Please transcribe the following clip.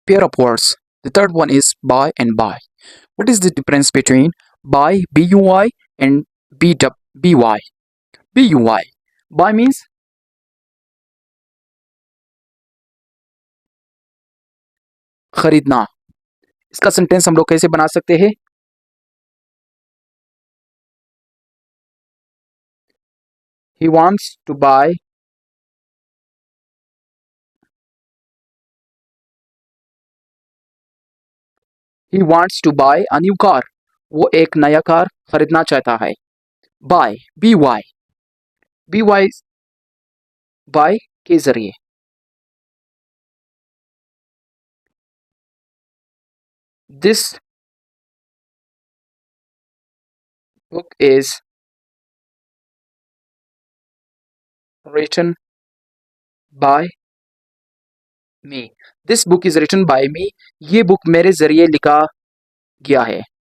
Pair of words. The third one is buy and buy. What is the difference between buy, B-U-Y, and B-Y? B-U-Y. Buy means खरीदना. इसका sentence हम लोग कैसे बना सकते हैं? He wants to buy. He wants to buy a new car. वो एक नया कार खरीदना चाहता है. Buy, B-Y. B-Y buy के जरिए. This book is written by me. This book is written by me. ये बुक मेरे जरिए लिखा गया है.